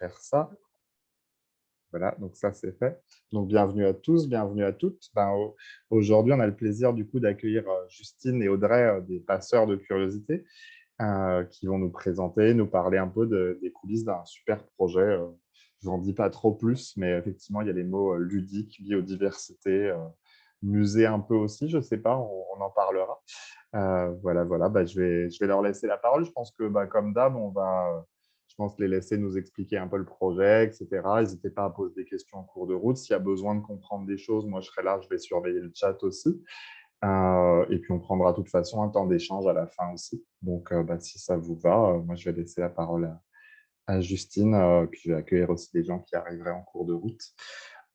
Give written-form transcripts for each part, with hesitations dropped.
faire ça. Voilà, donc ça, c'est fait. Donc, bienvenue à tous, bienvenue à toutes. Aujourd'hui, on a le plaisir, du coup, d'accueillir Justine et Audrey, des passeurs de curiosité, qui vont nous présenter, nous parler un peu des coulisses d'un super projet. Je n'en dis pas trop plus, mais effectivement, il y a les mots ludique, biodiversité, musée un peu aussi, je ne sais pas, on en parlera. Voilà, voilà. Je vais leur laisser la parole. Je pense que, comme d'hab, je pense, les laisser nous expliquer un peu le projet, etc. N'hésitez pas à poser des questions en cours de route. S'il y a besoin de comprendre des choses, moi, je serai là, je vais surveiller le chat aussi. Et puis, on prendra de toute façon un temps d'échange à la fin aussi. Donc, si ça vous va, moi, je vais laisser la parole à Justine, puis je vais accueillir aussi les gens qui arriveraient en cours de route.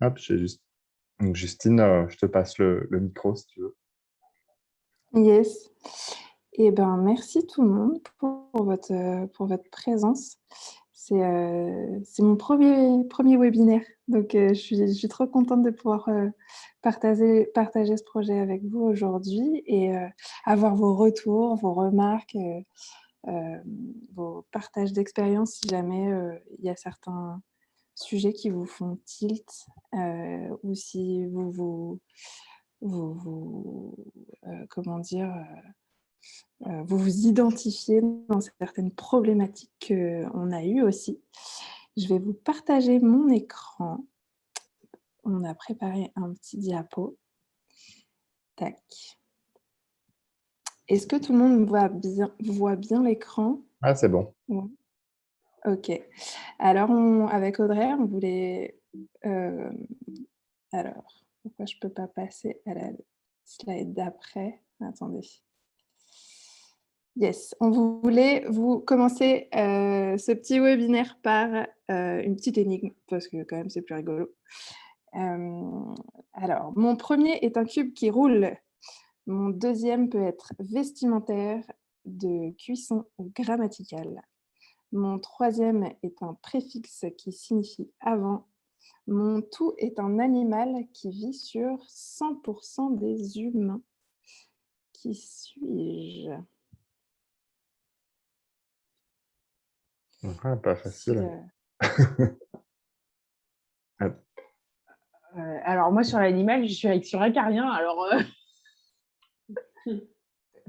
Hop, Donc, Justine, je te passe le micro si tu veux. Yes. Eh ben, merci tout le monde pour votre présence. C'est mon premier webinaire, donc je suis trop contente de pouvoir partager ce projet avec vous aujourd'hui et avoir vos retours, vos remarques, vos partages d'expérience si jamais il y a certains sujets qui vous font tilt ou si comment dire, vous vous identifiez dans certaines problématiques qu'on a eues aussi. Je vais vous partager mon écran. On a préparé un petit diapo. Tac. Est-ce que tout le monde voit bien l'écran? Ah, c'est bon. Ouais. Ok. Alors, avec Audrey, on voulait... alors, pourquoi je ne peux pas passer à la slide d'après? Attendez. Yes, on voulait vous commencer ce petit webinaire par une petite énigme, parce que quand même c'est plus rigolo. Alors, mon premier est un cube qui roule. Mon deuxième peut être vestimentaire, de cuisson ou grammatical. Mon troisième est un préfixe qui signifie avant. Mon tout est un animal qui vit sur 100% des humains. Qui suis-je? Ah, pas facile. Alors moi sur l'animal, je suis sur acarien, alors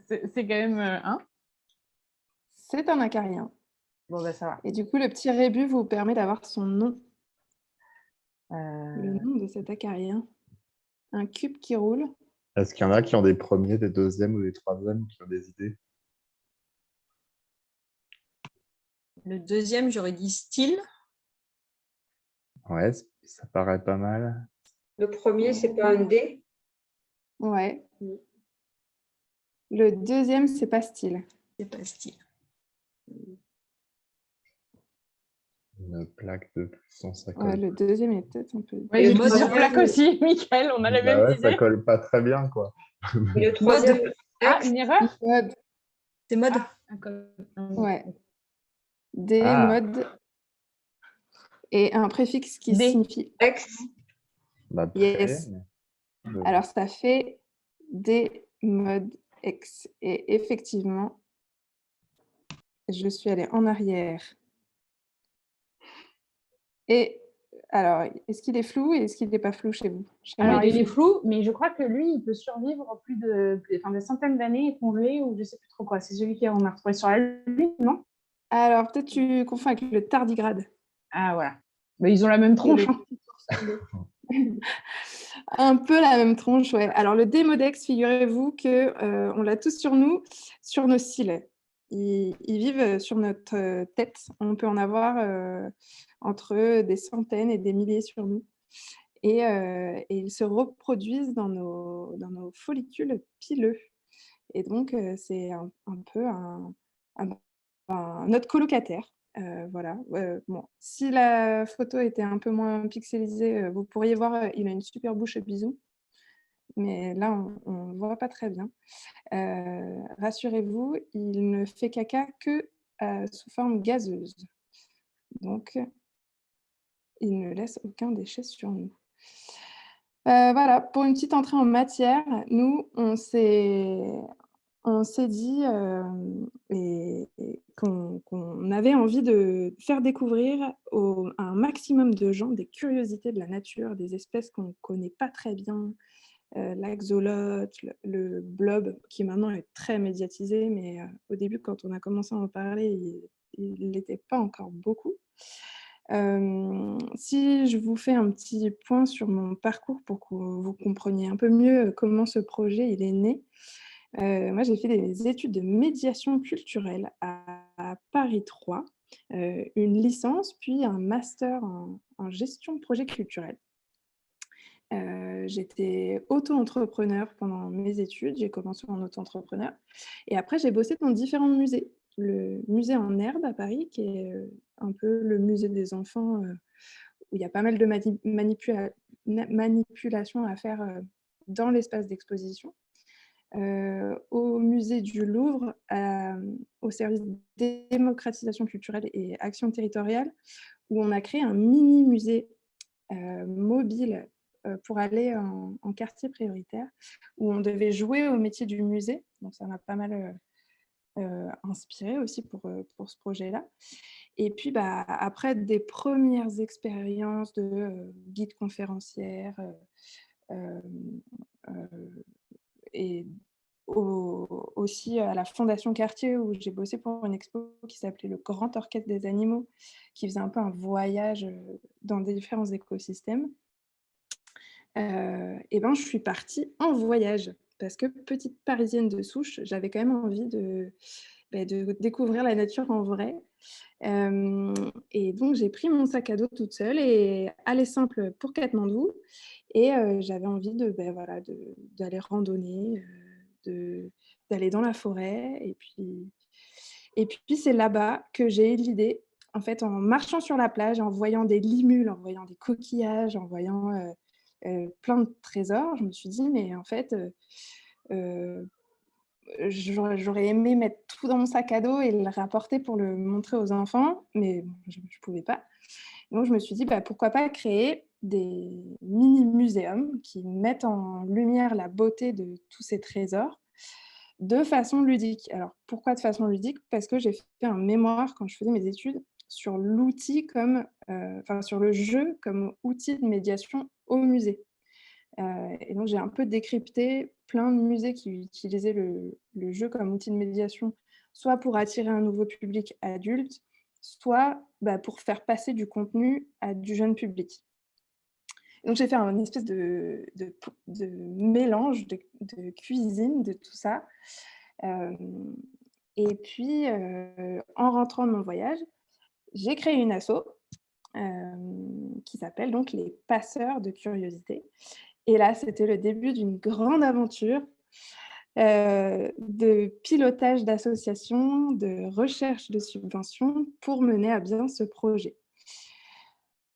c'est quand même hein. C'est un acarien. Bon ça va. Et du coup, le petit rébus vous permet d'avoir son nom. Le nom de cet acarien. Un cube qui roule. Est-ce qu'il y en a qui ont des premiers, des deuxièmes ou des troisièmes, qui ont des idées? Le deuxième, j'aurais dit style. Ouais, ça paraît pas mal. Le premier, c'est pas un dé? Ouais. Le deuxième, c'est pas style. C'est pas style. Une plaque de plus 150. Ouais, le deuxième est peut-être un peu... Ouais, j'ai dit sur plaque aussi, Mickaël, on a la même idée. Ça colle pas très bien, quoi. Et le troisième, une erreur? Mode. C'est mode. Ouais. Des modes et un préfixe qui signifie ex. Yes. Alors, ça fait des modes ex. Et effectivement, je suis allée en arrière. Et alors, est-ce qu'il est flou et est-ce qu'il n'est pas flou chez vous? Alors, il est flou, mais je crois que lui, il peut survivre des centaines d'années congelé ou je ne sais plus trop quoi. C'est celui qu'on a retrouvé sur la Lune, non? Alors, peut-être tu confonds avec le tardigrade. Ah, voilà. Mais ils ont la même tronche. Un peu la même tronche, ouais. Alors, le démodex, figurez-vous qu'on l'a tous sur nous, sur nos cils. Ils vivent sur notre tête. On peut en avoir entre des centaines et des milliers sur nous. Et ils se reproduisent dans nos follicules pileux. Et donc, c'est un peu notre colocataire. Voilà. Bon, si la photo était un peu moins pixelisée, vous pourriez voir, il a une super bouche à bisous. Mais là, on ne voit pas très bien. Rassurez-vous, il ne fait caca que sous forme gazeuse. Donc, il ne laisse aucun déchet sur nous. Voilà, pour une petite entrée en matière, nous, on s'est dit qu'on avait envie de faire découvrir maximum de gens des curiosités de la nature, des espèces qu'on ne connaît pas très bien, l'axolote, le blob, qui maintenant est très médiatisé, mais au début, quand on a commencé à en parler, il ne l'était pas encore beaucoup. Si je vous fais un petit point sur mon parcours pour que vous compreniez un peu mieux comment ce projet il est né. Moi, j'ai fait des études de médiation culturelle à Paris 3, une licence, puis un master en gestion de projet culturel. J'étais auto-entrepreneur pendant mes études, j'ai commencé en auto-entrepreneur et après j'ai bossé dans différents musées. Le musée en herbe à Paris, qui est un peu le musée des enfants, où il y a pas mal de manipulations à faire dans l'espace d'exposition. Au musée du Louvre, au service démocratisation culturelle et action territoriale, où on a créé un mini-musée mobile pour aller en quartier prioritaire, où on devait jouer au métier du musée. Donc ça m'a pas mal inspirée aussi pour ce projet-là. Et puis après des premières expériences de guide conférencière et aussi à la Fondation Cartier, où j'ai bossé pour une expo qui s'appelait le Grand Orchestre des Animaux, qui faisait un peu un voyage dans des différents écosystèmes. Et ben, je suis partie en voyage parce que petite Parisienne de souche, j'avais quand même envie de découvrir la nature en vrai. Et donc, j'ai pris mon sac à dos toute seule et aller simple pour Katmandou. Et j'avais envie d'aller randonner, d'aller dans la forêt. Et puis c'est là-bas que j'ai eu l'idée, en fait, en marchant sur la plage, en voyant des limules, en voyant des coquillages, en voyant plein de trésors, je me suis dit, mais en fait, j'aurais aimé mettre tout dans mon sac à dos et le rapporter pour le montrer aux enfants, mais bon, je ne pouvais pas. Donc, je me suis dit, pourquoi pas créer des mini-muséums qui mettent en lumière la beauté de tous ces trésors de façon ludique. Alors, pourquoi de façon ludique? Parce que j'ai fait un mémoire quand je faisais mes études sur l'outil sur le jeu comme outil de médiation au musée. Et donc, j'ai un peu décrypté plein de musées qui utilisaient le jeu comme outil de médiation, soit pour attirer un nouveau public adulte, soit pour faire passer du contenu à du jeune public. Donc, j'ai fait un espèce de mélange de cuisine, de tout ça. Et puis, en rentrant de mon voyage, j'ai créé une asso qui s'appelle donc les Passeurs de Curiosité. Et là, c'était le début d'une grande aventure de pilotage d'associations, de recherche de subventions pour mener à bien ce projet.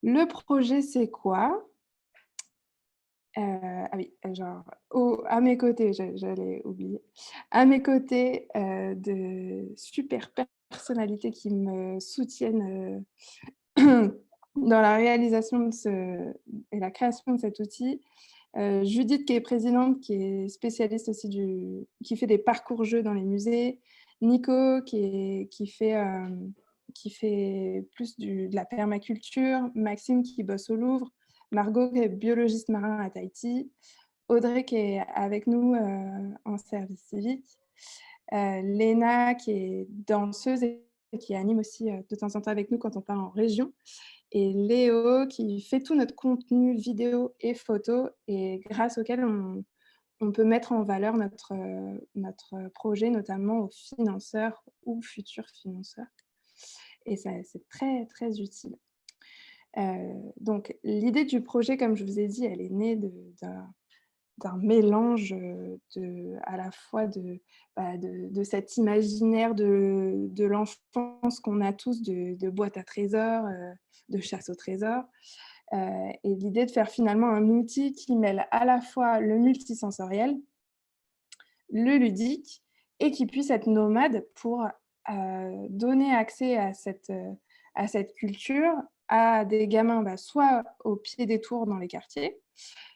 Le projet, c'est quoi? Ah oui, à mes côtés, j'allais oublier. À mes côtés, de super personnalités qui me soutiennent dans la réalisation et la création de cet outil. Judith, qui est présidente, qui est spécialiste aussi qui fait des parcours jeux dans les musées. Nico, qui fait plus de la permaculture. Maxime, qui bosse au Louvre. Margot, qui est biologiste marin à Tahiti. Audrey, qui est avec nous en service civique. Léna, qui est danseuse et qui anime aussi de temps en temps avec nous quand on part en région. Et Léo, qui fait tout notre contenu vidéo et photo, et grâce auquel on peut mettre en valeur notre projet, notamment aux financeurs ou futurs financeurs. Et ça, c'est très, très utile. Donc, l'idée du projet, comme je vous ai dit, elle est née d'un mélange à la fois de cet imaginaire de l'enfance qu'on a tous, de boîte à trésors, de chasse au trésor, et l'idée de faire finalement un outil qui mêle à la fois le multisensoriel, le ludique, et qui puisse être nomade pour donner accès à cette culture à des gamins, soit au pied des tours dans les quartiers,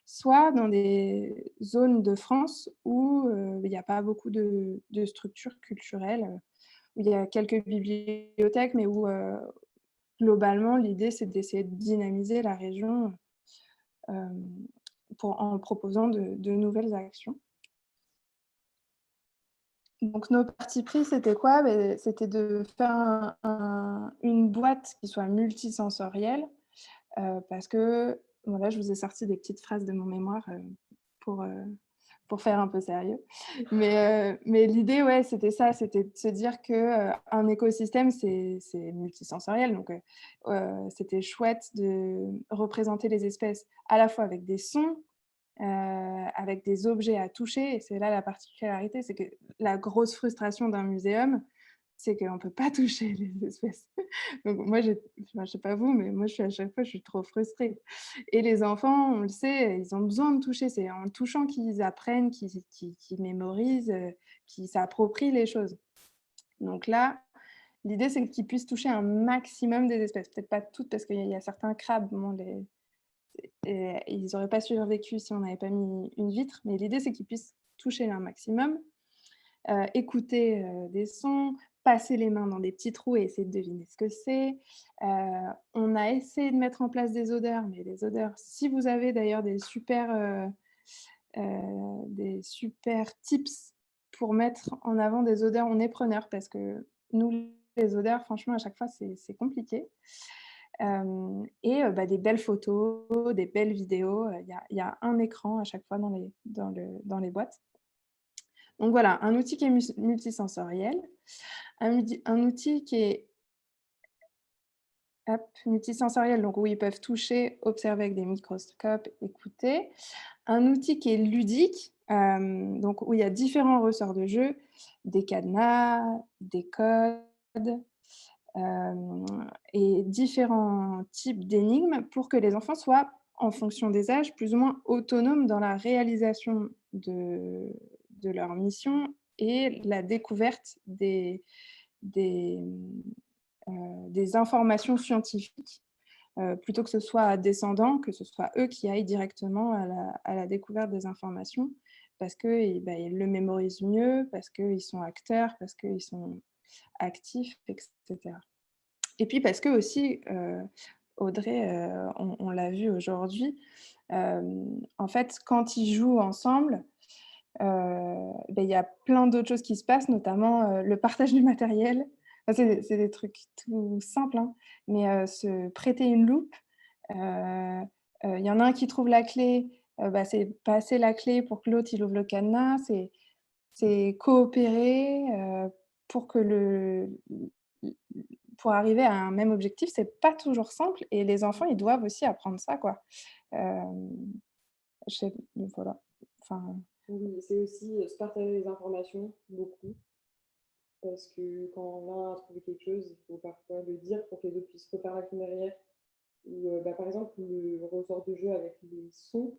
soit dans des zones de France où il n'y a pas beaucoup de structures culturelles, où il y a quelques bibliothèques, mais où globalement, l'idée, c'est d'essayer de dynamiser la région en proposant de nouvelles actions. Donc, nos partis pris, c'était quoi? C'était de faire une boîte qui soit multisensorielle, parce que, voilà, je vous ai sorti des petites phrases de mon mémoire pour faire un peu sérieux. Mais l'idée, ouais, c'était ça, c'était de se dire qu'un écosystème, c'est multisensoriel. Donc, c'était chouette de représenter les espèces à la fois avec des sons, avec des objets à toucher. Et c'est là la particularité, c'est que la grosse frustration d'un muséum, c'est qu'on ne peut pas toucher les espèces. Donc moi, je ne sais pas vous, mais moi, à chaque fois, je suis trop frustrée. Et les enfants, on le sait, ils ont besoin de toucher. C'est en touchant qu'ils apprennent, qu'ils mémorisent, qu'ils s'approprient les choses. Donc là, l'idée, c'est qu'ils puissent toucher un maximum des espèces. Peut-être pas toutes, parce qu'il y a certains crabes, ils n'auraient pas survécu si on n'avait pas mis une vitre. Mais l'idée, c'est qu'ils puissent toucher un maximum, écouter des sons, passer les mains dans des petits trous et essayer de deviner ce que c'est. On a essayé de mettre en place des odeurs, mais les odeurs, si vous avez d'ailleurs des super tips pour mettre en avant des odeurs, on est preneur, parce que nous, les odeurs, franchement, à chaque fois, c'est compliqué. Des belles photos, des belles vidéos. Il y a un écran à chaque fois dans les boîtes. Donc voilà, un outil qui est multisensoriel, un outil qui est multisensoriel, donc où ils peuvent toucher, observer avec des microscopes, écouter. Un outil qui est ludique, donc où il y a différents ressorts de jeu, des cadenas, des codes, et différents types d'énigmes pour que les enfants soient, en fonction des âges, plus ou moins autonomes dans la réalisation de leur mission et la découverte des informations scientifiques, plutôt que ce soit descendant, que ce soit eux qui aillent directement à la découverte des informations, parce qu'ils le mémorisent mieux, parce qu'ils sont acteurs, parce qu'ils sont actifs, etc. Et puis parce que aussi, Audrey, on l'a vu aujourd'hui, en fait, quand ils jouent ensemble, il y a plein d'autres choses qui se passent, notamment le partage du matériel. Enfin, c'est des trucs tout simples, hein, mais se prêter une loupe, il y en a un qui trouve la clé, c'est passer la clé pour que l'autre il ouvre le cadenas, c'est coopérer pour que pour arriver à un même objectif. C'est pas toujours simple et les enfants, ils doivent aussi apprendre ça, quoi. Voilà. Enfin, Oui, c'est aussi se partager les informations, beaucoup. Parce que quand l'un a trouvé quelque chose, il faut parfois le dire pour que les autres puissent refaire l'action derrière. Ou, par exemple, le ressort de jeu avec les sons,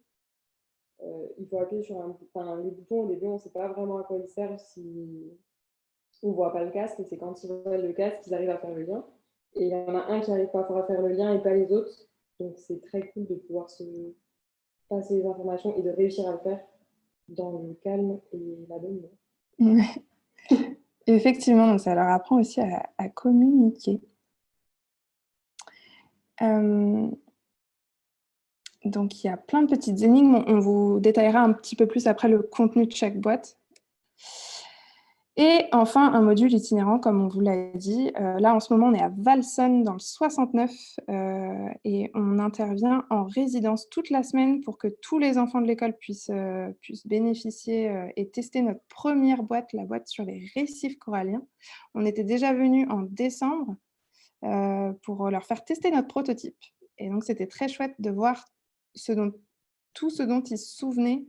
il faut appuyer sur les boutons. Au début, on ne sait pas vraiment à quoi ils servent si on ne voit pas le casque. Et c'est quand ils voient le casque qu'ils arrivent à faire le lien. Et il y en a un qui n'arrive pas à faire le lien et pas les autres. Donc, c'est très cool de pouvoir se passer les informations et de réussir à le faire dans le calme et la bonne humeur. Effectivement, donc ça leur apprend aussi à communiquer. Donc, il y a plein de petites énigmes. On vous détaillera un petit peu plus après le contenu de chaque boîte. Et enfin, un module itinérant, comme on vous l'a dit. Là, en ce moment, on est à Valsonne, dans le 69, et on intervient en résidence toute la semaine pour que tous les enfants de l'école puissent bénéficier et tester notre première boîte, la boîte sur les récifs coralliens. On était déjà venus en décembre pour leur faire tester notre prototype. Et donc, c'était très chouette de voir tout ce dont ils se souvenaient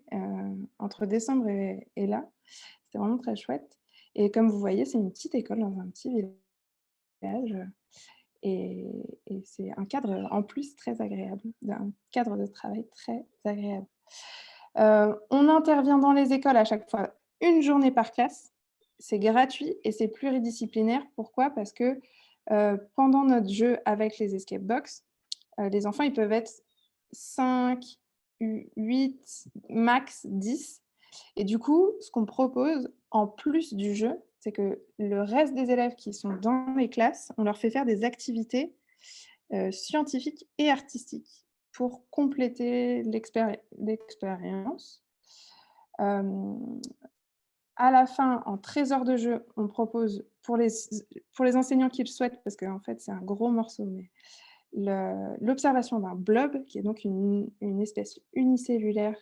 entre décembre et là. C'était vraiment très chouette. Et comme vous voyez, c'est une petite école dans un petit village. Et c'est un cadre en plus très agréable, un cadre de travail très agréable. On intervient dans les écoles à chaque fois une journée par classe. C'est gratuit et c'est pluridisciplinaire. Pourquoi? Parce que pendant notre jeu avec les escape box, les enfants ils peuvent être 5, 8, max 10. Et du coup, ce qu'on propose, en plus du jeu, c'est que le reste des élèves qui sont dans les classes, on leur fait faire des activités scientifiques et artistiques pour compléter l'expérience. À la fin, en trésor de jeu, on propose pour les enseignants qui le souhaitent, parce qu'en fait, c'est un gros morceau, mais l'observation d'un blob, qui est donc une espèce unicellulaire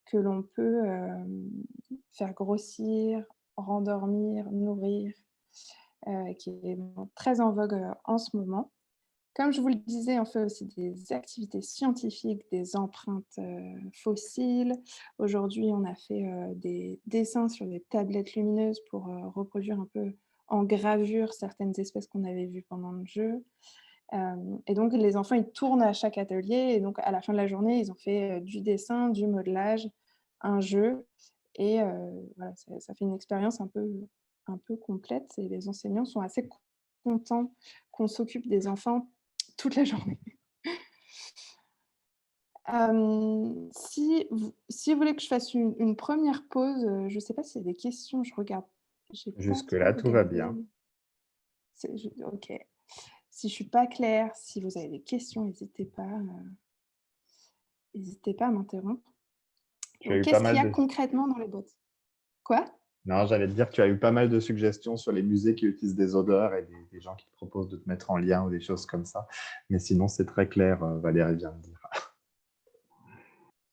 que l'on peut faire grossir, rendormir, nourrir, qui est très en vogue en ce moment. Comme je vous le disais, on fait aussi des activités scientifiques, des empreintes fossiles. Aujourd'hui, on a fait des dessins sur des tablettes lumineuses pour reproduire un peu en gravure certaines espèces qu'on avait vues pendant le jeu. Et donc, les enfants, ils tournent à chaque atelier. Et donc, à la fin de la journée, ils ont fait du dessin, du modelage, un jeu. Et voilà, ça fait une expérience un peu complète. Et les enseignants sont assez contents qu'on s'occupe des enfants toute la journée. Si vous voulez que je fasse une première pause, je ne sais pas s'il y a des questions, je regarde. J'ai pas Jusque-là, trop tout va regardé. bien. Ok. Si je ne suis pas claire, si vous avez des questions, n'hésitez pas à m'interrompre. Tu as eu pas Qu'est-ce qu'il y mal a de... concrètement dans les boîtes? Quoi? Non, j'allais te dire que tu as eu pas mal de suggestions sur les musées qui utilisent des odeurs et des gens qui te proposent de te mettre en lien ou des choses comme ça. Mais sinon, c'est très clair, Valérie vient de dire.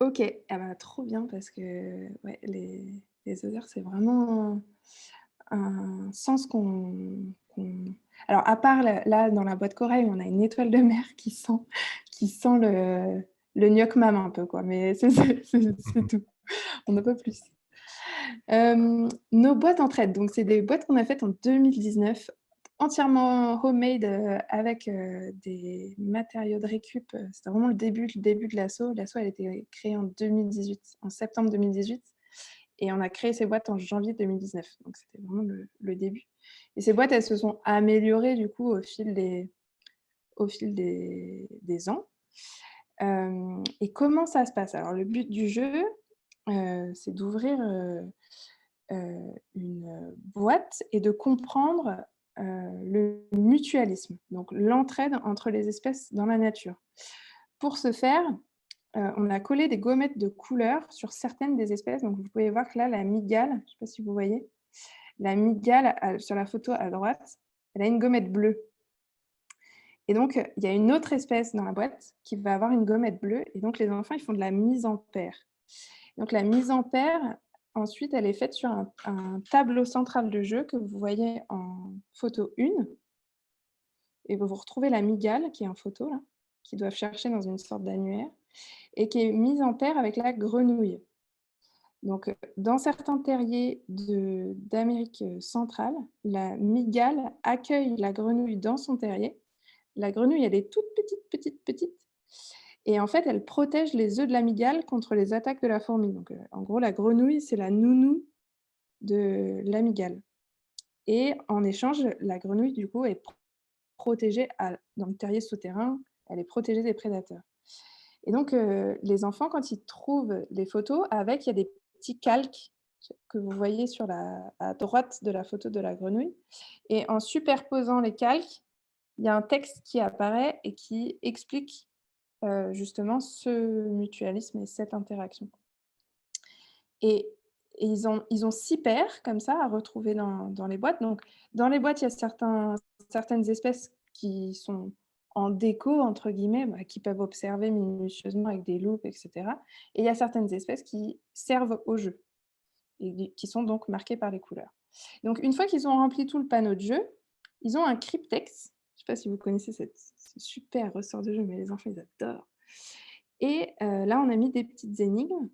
Ok, ah bah, trop bien parce que ouais, les odeurs, c'est vraiment un sens qu'on... Alors, à part là, dans la boîte corail, on a une étoile de mer qui sent le gnoc mam un peu, quoi. Mais c'est tout. On n'a pas plus. Nos boîtes entraide, donc c'est des boîtes qu'on a faites en 2019, entièrement homemade avec des matériaux de récup. C'était vraiment le début de l'asso. L'asso, elle a été créée en 2018, en septembre 2018. Et on a créé ces boîtes en janvier 2019. Donc, c'était vraiment le début. Et ces boîtes, elles se sont améliorées du coup au fil des ans. Et comment ça se passe? Alors, le but du jeu, c'est d'ouvrir une boîte et de comprendre le mutualisme, donc l'entraide entre les espèces dans la nature. Pour ce faire, on a collé des gommettes de couleur sur certaines des espèces. Donc, vous pouvez voir que là, la mygale, je ne sais pas si vous voyez, la mygale, sur la photo à droite, elle a une gommette bleue. Et donc, il y a une autre espèce dans la boîte qui va avoir une gommette bleue. Et donc, les enfants, ils font de la mise en paire. Donc, la mise en paire, ensuite, elle est faite sur un tableau central de jeu que vous voyez en photo 1. Et vous retrouvez la mygale qui est en photo, là, qu'ils doivent chercher dans une sorte d'annuaire, et qui est mise en paire avec la grenouille. Donc, dans certains terriers d'Amérique centrale, la mygale accueille la grenouille dans son terrier. La grenouille, elle est toute petite. Et en fait, elle protège les œufs de la mygale contre les attaques de la fourmi. Donc, en gros, la grenouille, c'est la nounou de la mygale. Et en échange, la grenouille, du coup, est protégée dans le terrier souterrain. Elle est protégée des prédateurs. Et donc, les enfants, quand ils trouvent les photos, il y a des petits calques que vous voyez à droite de la photo de la grenouille. Et en superposant les calques, il y a un texte qui apparaît et qui explique justement ce mutualisme et cette interaction. Et ils ont 6 paires comme ça à retrouver dans les boîtes. Donc, dans les boîtes, il y a certaines espèces qui sont en déco, entre guillemets, qui peuvent observer minutieusement avec des loupes, etc. Et il y a certaines espèces qui servent au jeu et qui sont donc marquées par les couleurs. Donc, une fois qu'ils ont rempli tout le panneau de jeu, ils ont un cryptex. Je ne sais pas si vous connaissez ce super ressort de jeu, mais les enfants, ils adorent. Et là, on a mis des petites énigmes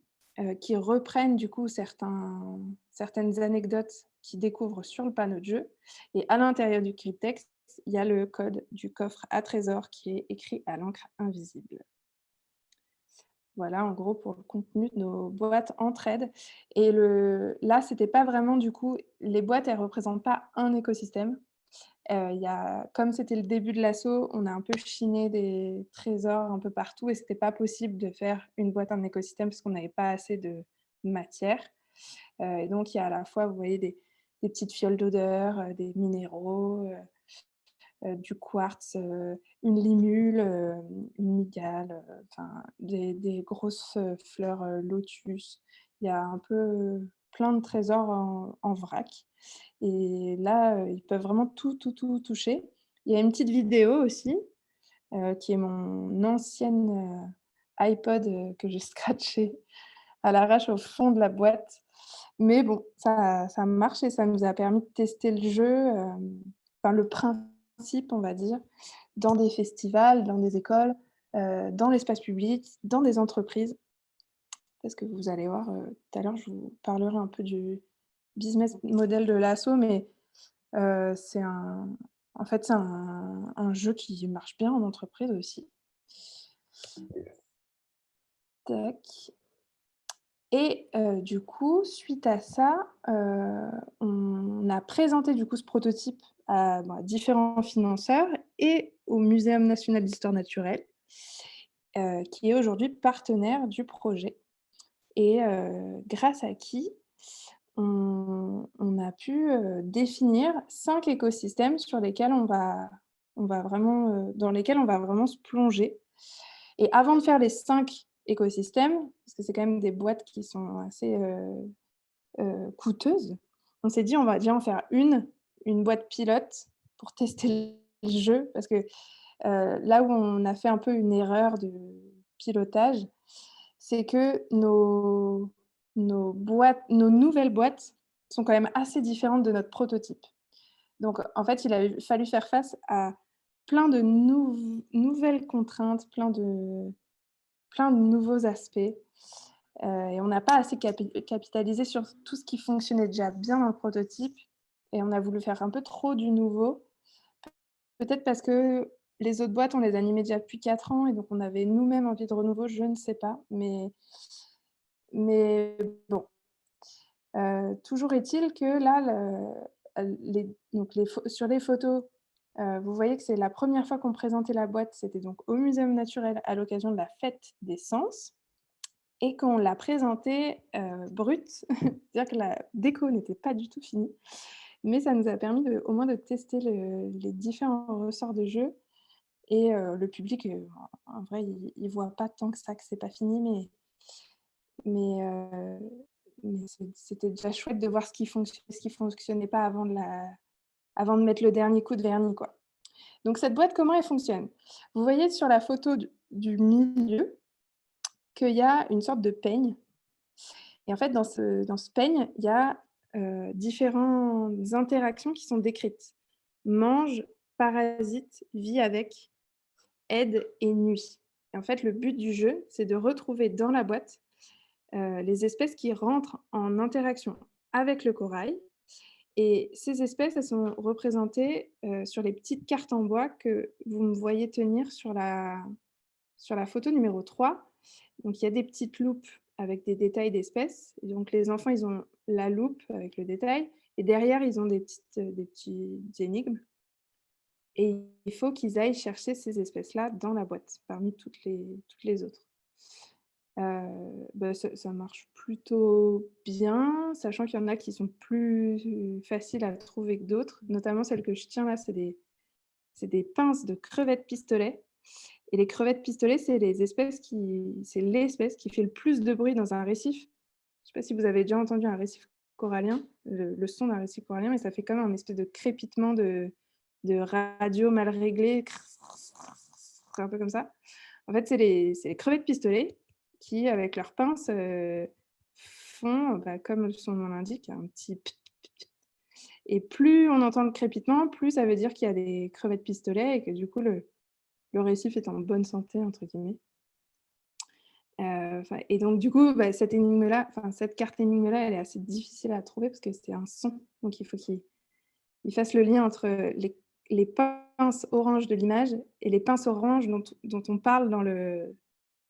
qui reprennent du coup certaines anecdotes qu'ils découvrent sur le panneau de jeu. Et à l'intérieur du cryptex, il y a le code du coffre à trésor qui est écrit à l'encre invisible. Voilà, en gros, pour le contenu de nos boîtes entraide. Et là, c'était pas vraiment, du coup, les boîtes, elles ne représentent pas un écosystème. Comme c'était le début de l'asso, on a un peu chiné des trésors un peu partout et ce n'était pas possible de faire une boîte en écosystème parce qu'on n'avait pas assez de matière. Et donc, il y a à la fois, vous voyez, des petites fioles d'odeur, des minéraux, du quartz, une limule, une mygale, des grosses fleurs lotus. Il y a un peu plein de trésors en vrac. Et là, ils peuvent vraiment tout toucher. Il y a une petite vidéo aussi, qui est mon ancienne iPod que j'ai scratché à l'arrache au fond de la boîte. Mais bon, ça marche et ça nous a permis de tester le jeu, le principe, on va dire, dans des festivals, dans des écoles, dans l'espace public, dans des entreprises. Parce que vous allez voir, tout à l'heure, je vous parlerai un peu du business model de l'asso, mais c'est en fait, c'est un jeu qui marche bien en entreprise aussi. Tac. Et du coup, suite à ça, on a présenté du coup ce prototype à différents financeurs et au Muséum national d'histoire naturelle, qui est aujourd'hui partenaire du projet et grâce à qui on a pu, définir 5 écosystèmes sur lesquels on va vraiment, dans lesquels on va vraiment se plonger. Et avant de faire les 5 écosystèmes, parce que c'est quand même des boîtes qui sont assez, coûteuses, on s'est dit: «On va déjà en faire une boîte pilote pour tester le jeu». Parce que, là où on a fait un peu une erreur de pilotage, c'est que nos nouvelles boîtes sont quand même assez différentes de notre prototype. Donc en fait, il a fallu faire face à plein de nouvelles contraintes, plein de nouveaux aspects, et on n'a pas assez capitalisé sur tout ce qui fonctionnait déjà bien dans le prototype et on a voulu faire un peu trop du nouveau. Peut-être parce que les autres boîtes, on les animait déjà depuis 4 ans et donc on avait nous-mêmes envie de renouveau, je ne sais pas, mais bon. Toujours est-il que là, sur les photos, vous voyez que c'est la première fois qu'on présentait la boîte, c'était donc au Muséum naturel à l'occasion de la fête des sens et qu'on l'a présentée brute, c'est-à-dire que la déco n'était pas du tout finie, mais ça nous a permis au moins de tester les différents ressorts de jeu et le public, en vrai, il voit pas tant que ça que c'est pas fini, mais c'était déjà chouette de voir ce qui fonctionnait pas avant de mettre le dernier coup de vernis, quoi. Donc cette boîte, comment elle fonctionne? Vous voyez sur la photo du milieu qu'il y a une sorte de peigne et en fait dans ce peigne, il y a, différentes interactions qui sont décrites. Mange, parasite, vit avec, aide et nuit. Et en fait, le but du jeu, c'est de retrouver dans la boîte les espèces qui rentrent en interaction avec le corail. Et ces espèces, elles sont représentées sur les petites cartes en bois que vous me voyez tenir sur la photo numéro 3. Donc, il y a des petites loupes avec des détails d'espèces. Et donc, les enfants, ils ont la loupe avec le détail. Et derrière, ils ont des petites énigmes. Et il faut qu'ils aillent chercher ces espèces-là dans la boîte, parmi toutes les autres. Ça marche plutôt bien, sachant qu'il y en a qui sont plus faciles à trouver que d'autres. Notamment celle que je tiens là, c'est des pinces de crevettes pistolet. Et les crevettes pistolet, c'est l'espèce qui fait le plus de bruit dans un récif. Je ne sais pas si vous avez déjà entendu un récif corallien, le son d'un récif corallien, mais ça fait comme un espèce de crépitement de radio mal réglé, un peu comme ça. En fait, c'est les crevettes pistolet qui, avec leurs pinces, font, comme son nom l'indique, un petit pit, pit, pit. Et plus on entend le crépitement, plus ça veut dire qu'il y a des crevettes pistolet et que du coup, le récif est en bonne santé, entre guillemets. Et donc, du coup, cette carte énigme-là, elle est assez difficile à trouver parce que c'est un son. Donc, il faut qu'il fasse le lien entre les pinces oranges de l'image et les pinces oranges dont on parle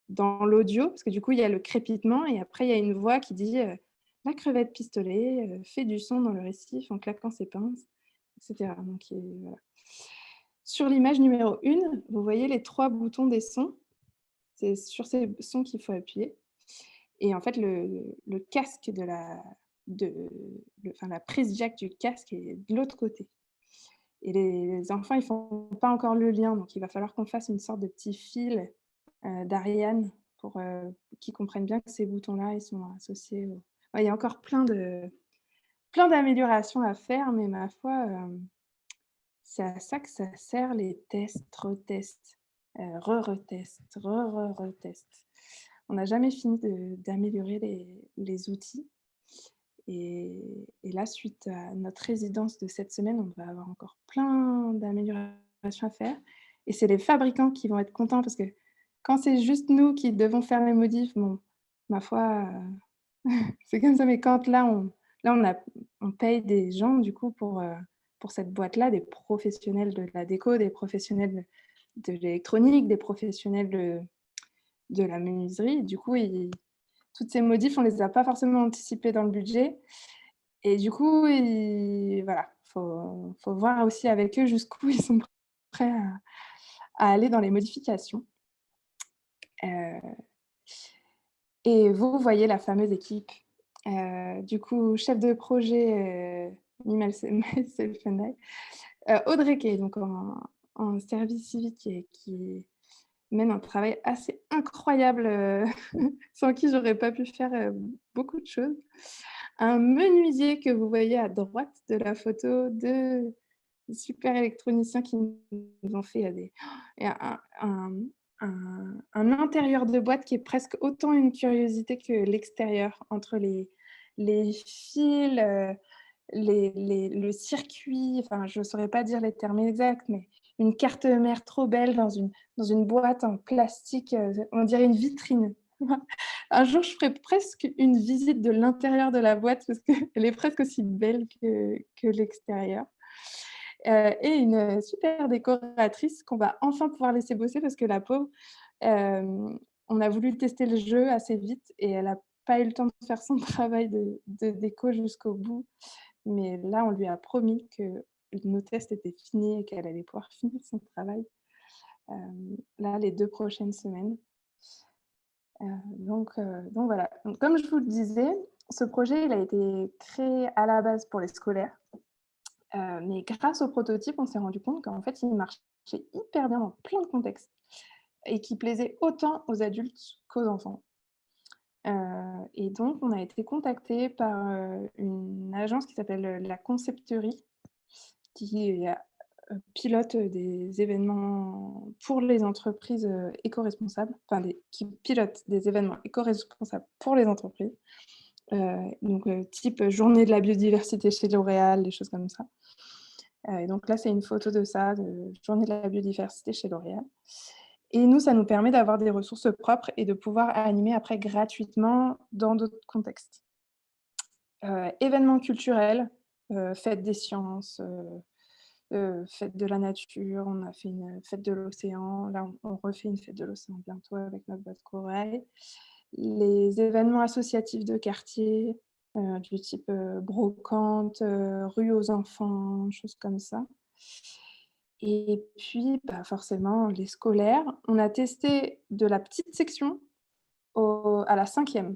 dans l'audio, parce que du coup, il y a le crépitement et après, il y a une voix qui dit la crevette pistolet fait du son dans le récif en claquant ses pinces, etc. Donc, voilà. Sur l'image numéro 1, vous voyez les 3 boutons des sons. C'est sur ces sons qu'il faut appuyer. Et en fait, le casque la prise jack du casque est de l'autre côté. Et les enfants, ils font pas encore le lien, donc il va falloir qu'on fasse une sorte de petit fil d'Ariane pour qu'ils comprennent bien que ces boutons-là, ils sont associés au... Ouais, il y a encore plein d'améliorations à faire, mais ma foi, c'est à ça que ça sert les tests, retests, re-retests, re-re-retests. On n'a jamais fini d'améliorer les outils. Et là, suite à notre résidence de cette semaine, on va avoir encore plein d'améliorations à faire. Et c'est les fabricants qui vont être contents parce que quand c'est juste nous qui devons faire les modifs, bon, ma foi, c'est comme ça. Mais quand là, on paye des gens, du coup, pour cette boîte-là, des professionnels de la déco, des professionnels de l'électronique, des professionnels de la menuiserie. Du coup, toutes ces modifs, on ne les a pas forcément anticipées dans le budget. Et du coup, voilà, faut voir aussi avec eux jusqu'où ils sont prêts à aller dans les modifications. Et vous voyez la fameuse équipe. Du coup, chef de projet, Mimel Selfenay, Audrey qui est donc en service civique et qui mène un travail assez incroyable, sans qui j'aurais pas pu faire beaucoup de choses. Un menuisier que vous voyez à droite de la photo, deux super électroniciens qui nous ont fait et un intérieur de boîte qui est presque autant une curiosité que l'extérieur, entre les fils, le circuit, enfin, je ne saurais pas dire les termes exacts, mais une carte mère trop belle dans une boîte en plastique, on dirait une vitrine. Un jour, je ferai presque une visite de l'intérieur de la boîte parce qu'elle est presque aussi belle que l'extérieur. Et une super décoratrice qu'on va enfin pouvoir laisser bosser parce que la pauvre, on a voulu tester le jeu assez vite et elle n'a pas eu le temps de faire son travail de déco jusqu'au bout. Mais là, on lui a promis que nos tests étaient finis et qu'elle allait pouvoir finir son travail là, les 2 prochaines semaines. Donc voilà. Donc, comme je vous le disais, ce projet, il a été créé à la base pour les scolaires. Mais grâce au prototype, on s'est rendu compte qu'en fait, il marchait hyper bien dans plein de contextes et qu'il plaisait autant aux adultes qu'aux enfants. Et donc, on a été contacté par une agence qui s'appelle La Concepterie, qui pilote des événements pour les entreprises éco-responsables, enfin, qui pilote des événements éco-responsables pour les entreprises. Donc, type journée de la biodiversité chez L'Oréal, des choses comme ça. Et donc là, c'est une photo de ça, de journée de la biodiversité chez L'Oréal. Et nous, ça nous permet d'avoir des ressources propres et de pouvoir animer après gratuitement dans d'autres contextes. Événements culturels, fête des sciences, fête de la nature, on a fait une fête de l'océan, là on refait une fête de l'océan bientôt avec notre boîte Corail. Les événements associatifs de quartier, du type brocante, rue aux enfants, choses comme ça. Et puis, forcément, les scolaires. On a testé de la petite section à la 5e.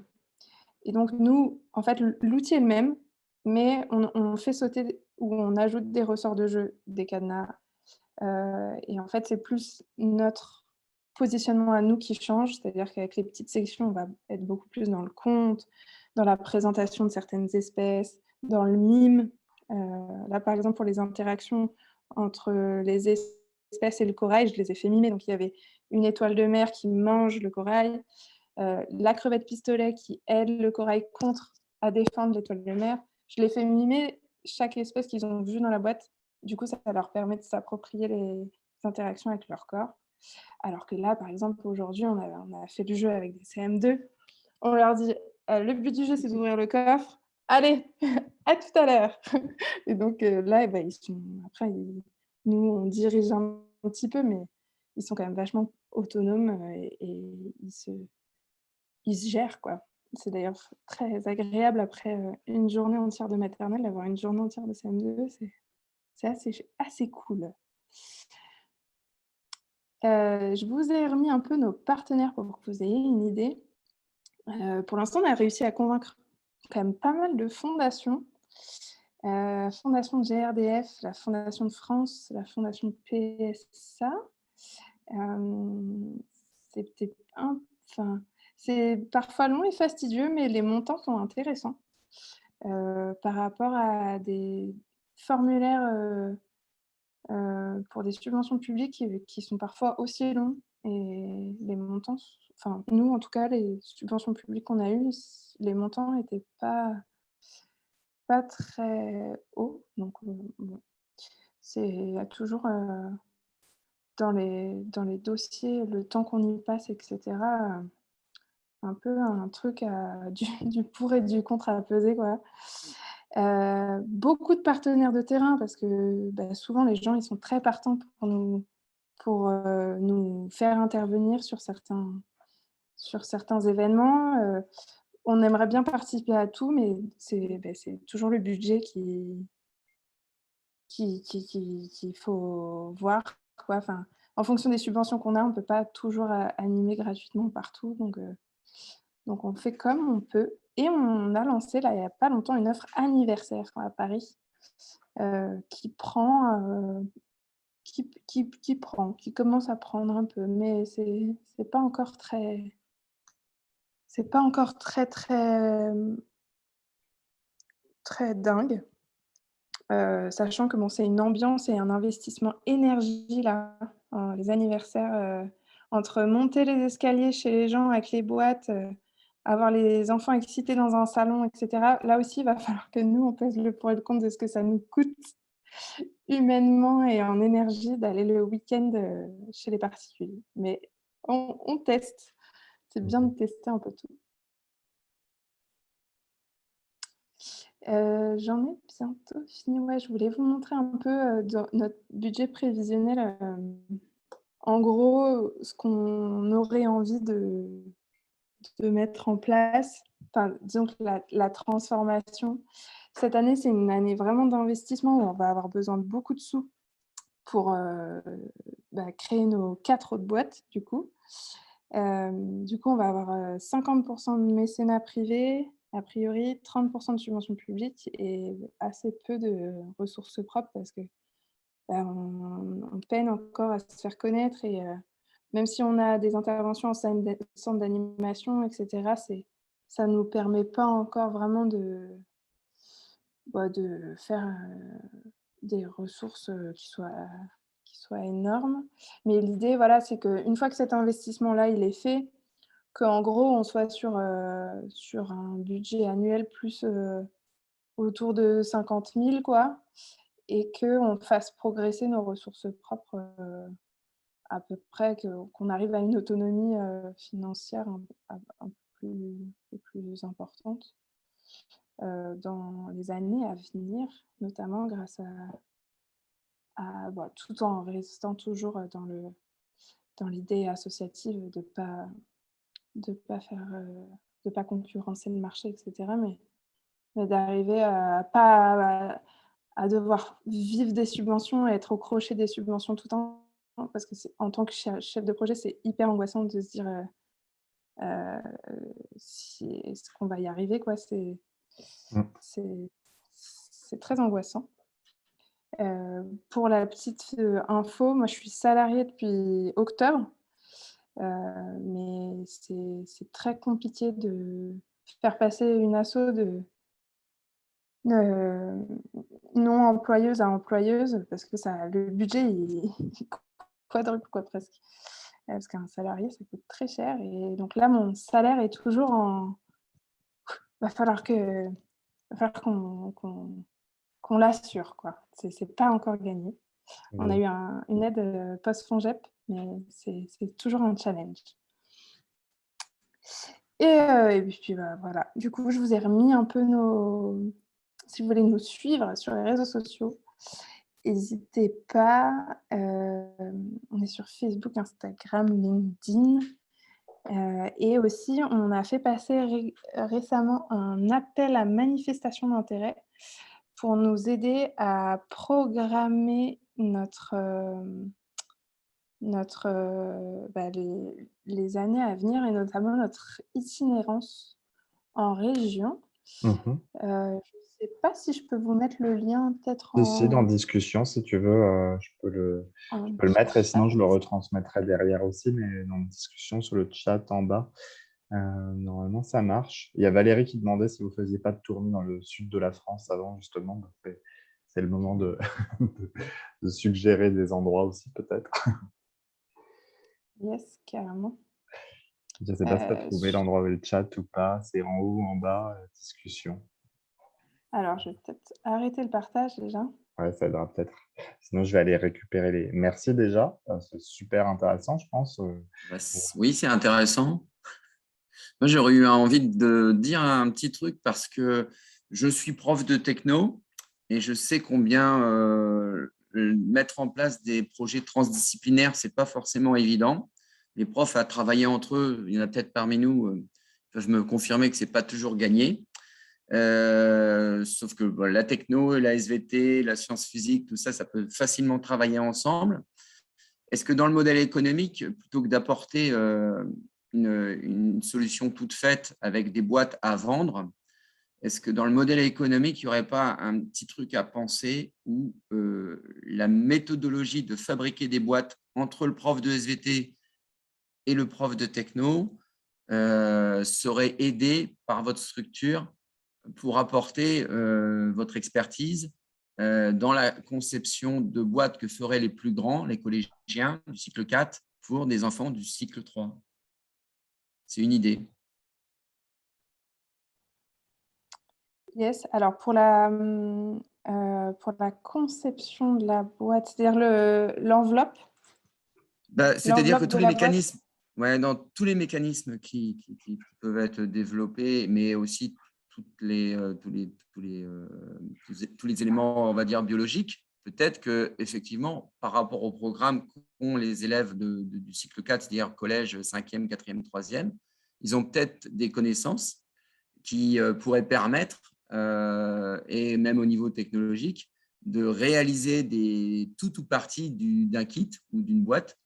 Et donc, nous, en fait, l'outil est le même, mais on fait sauter ou on ajoute des ressorts de jeu, des cadenas. Et en fait, c'est plus notre positionnement à nous qui change, c'est-à-dire qu'avec les petites sections, on va être beaucoup plus dans le conte, dans la présentation de certaines espèces, dans le mime. Là, par exemple, pour les interactions entre les espèces et le corail, je les ai fait mimer. Donc, il y avait une étoile de mer qui mange le corail, la crevette pistolet qui aide le corail à défendre l'étoile de mer. Je les fais mimer chaque espèce qu'ils ont vue dans la boîte. Du coup, ça leur permet de s'approprier les interactions avec leur corps. Alors que là, par exemple, aujourd'hui, on a fait du jeu avec des CM2. On leur dit, le but du jeu, c'est d'ouvrir le coffre. Allez, à tout à l'heure. Et donc là, ils sont... Après, nous, on dirige un petit peu, mais ils sont quand même vachement autonomes et ils se gèrent, quoi. C'est d'ailleurs très agréable après une journée entière de maternelle, d'avoir une journée entière de CM2, c'est assez cool. Je vous ai remis un peu nos partenaires pour que vous ayez une idée. Pour l'instant, on a réussi à convaincre quand même pas mal de fondations. Fondation GRDF, la Fondation de France, la Fondation PSA. C'est parfois long et fastidieux, mais les montants sont intéressants par rapport à des formulaires pour des subventions publiques qui sont parfois aussi longs. Et les montants, nous en tout cas, les subventions publiques qu'on a eues, les montants n'étaient pas très hauts. Donc, bon, c'est toujours dans les dossiers, le temps qu'on y passe, etc., un peu un truc du pour et du contre à peser, quoi. Beaucoup de partenaires de terrain parce que souvent les gens ils sont très partants pour nous faire intervenir sur certains événements. On aimerait bien participer à tout, mais c'est toujours le budget qu'il faut voir, quoi. Enfin, en fonction des subventions qu'on a, on ne peut pas toujours animer gratuitement partout. Donc on fait comme on peut. Et on a lancé, là, il n'y a pas longtemps, une offre anniversaire à Paris qui commence à prendre un peu, mais c'est pas encore très dingue. Sachant que c'est une ambiance et un investissement énergie, là, les anniversaires, entre monter les escaliers chez les gens avec les boîtes, avoir les enfants excités dans un salon, etc. Là aussi, il va falloir que nous, on pèse le pour et le contre de ce que ça nous coûte humainement et en énergie d'aller le week-end chez les particuliers. Mais on teste. C'est bien de tester un peu tout. J'en ai bientôt fini. Ouais, je voulais vous montrer un peu notre budget prévisionnel. En gros, ce qu'on aurait envie de mettre en place. Enfin, disons que la transformation, cette année, c'est une année vraiment d'investissement où on va avoir besoin de beaucoup de sous pour créer nos 4 autres boîtes, du coup. On va avoir 50% de mécénat privé, a priori 30% de subventions publiques et assez peu de ressources propres parce que on peine encore à se faire connaître et même si on a des interventions en centre d'animation, etc., ça ne nous permet pas encore vraiment de faire des ressources qui soient énormes. Mais l'idée, voilà, c'est qu'une fois que cet investissement-là, il est fait, qu'en gros, on soit sur un budget annuel plus autour de 50 000, quoi, et qu'on fasse progresser nos ressources propres à peu près, qu'on arrive à une autonomie financière un peu plus importante dans les années à venir, notamment grâce tout en restant toujours dans l'idée associative de pas concurrencer le marché, etc. Mais d'arriver à devoir vivre des subventions et être au crochet des subventions tout le temps, parce que en tant que chef de projet, c'est hyper angoissant de se dire est-ce qu'on va y arriver, quoi. C'est très angoissant. Pour la petite info, moi je suis salariée depuis octobre, mais c'est très compliqué de faire passer une asso de non employeuse à employeuse parce que le budget il quadruple, quoi, presque. Parce qu'un salarié, ça coûte très cher et donc là, mon salaire est toujours va falloir qu'on l'assure, quoi. C'est pas encore gagné. On a eu une aide post-FONGEP, mais c'est toujours un challenge. Et puis voilà. Du coup, je vous ai remis un peu si vous voulez nous suivre sur les réseaux sociaux, n'hésitez pas. On est sur Facebook, Instagram, LinkedIn. Et aussi, on a fait passer récemment un appel à manifestation d'intérêt pour nous aider à programmer les années à venir et notamment notre itinérance en région. Je ne sais pas si je peux vous mettre le lien peut-être Si, dans en, discussion, si tu veux, je peux en le mettre et chat. sinon je le retransmettrai derrière aussi, mais dans discussion sur le chat en bas. Normalement, ça marche. Il y a Valérie qui demandait si vous ne faisiez pas de tournée dans le sud de la France avant, justement. Donc, c'est le moment de, de suggérer des endroits aussi, peut-être. Yes, carrément. Je ne sais pas si tu as Euh, trouvé l'endroit où est le chat ou pas. C'est en haut, en bas, discussion. Alors, je vais peut-être arrêter le partage déjà. Ouais, ça aidera peut-être. Sinon, je vais aller récupérer les. Merci déjà. C'est super intéressant, je pense. Oui, c'est intéressant. Moi, j'aurais eu envie de dire un petit truc parce que je suis prof de techno et je sais combien mettre en place des projets transdisciplinaires, ce n'est pas forcément évident. Les profs à travailler entre eux, il y en a peut-être parmi nous, peuvent me confirmer que ce n'est pas toujours gagné. Sauf que la techno, la SVT, la science physique, tout ça, ça peut facilement travailler ensemble. Est-ce que dans le modèle économique, plutôt que d'apporter une solution toute faite avec des boîtes à vendre, est-ce que dans le modèle économique, il n'y aurait pas un petit truc à penser où la méthodologie de fabriquer des boîtes entre le prof de SVT et le prof de techno serait aidée par votre structure pour apporter votre expertise dans la conception de boîtes que feraient les plus grands, les collégiens du cycle 4, pour des enfants du cycle 3. C'est une idée. Yes, alors pour la conception de la boîte, c'est-à-dire l'enveloppe. C'est-à-dire que L'enveloppe tous de les la boîte. mécanismes, dans tous les mécanismes qui peuvent être développés, mais aussi tous les éléments, on va dire, biologiques, peut-être qu'effectivement, par rapport au programme qu'ont les élèves du cycle 4, c'est-à-dire collège, 5e, 4e, 3e, ils ont peut-être des connaissances qui pourraient permettre, et même au niveau technologique, de réaliser tout ou partie d'un kit ou d'une boîte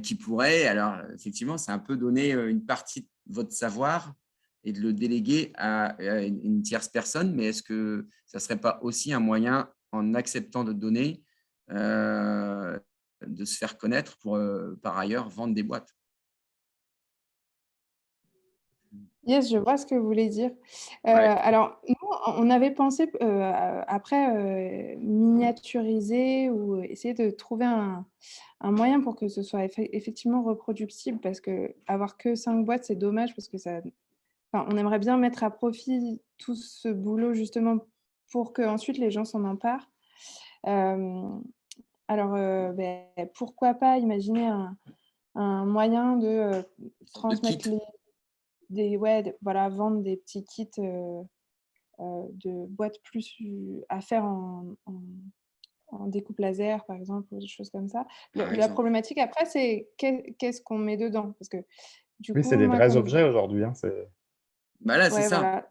qui pourrait, alors effectivement, c'est un peu donner une partie de votre savoir et de le déléguer à une tierce personne, mais est-ce que ça ne serait pas aussi un moyen, en acceptant de donner, de se faire connaître pour, par ailleurs, vendre des boîtes? Yes, je vois ce que vous voulez dire. Ouais. Alors, nous, on avait pensé après miniaturiser ou essayer de trouver un moyen pour que ce soit effectivement reproductible, parce que avoir que 5 boîtes, c'est dommage, parce que on aimerait bien mettre à profit tout ce boulot justement pour que ensuite les gens s'en emparent. Alors, pourquoi pas imaginer un moyen de transmettre voilà, vendre des petits kits de boîtes plus à faire en découpe laser, par exemple, ou des choses comme ça. La problématique après, c'est qu'est-ce qu'on met dedans, parce que du Oui, coup, c'est des moi, vrais comme objets aujourd'hui. Hein, Là, c'est ouais, ça. voilà.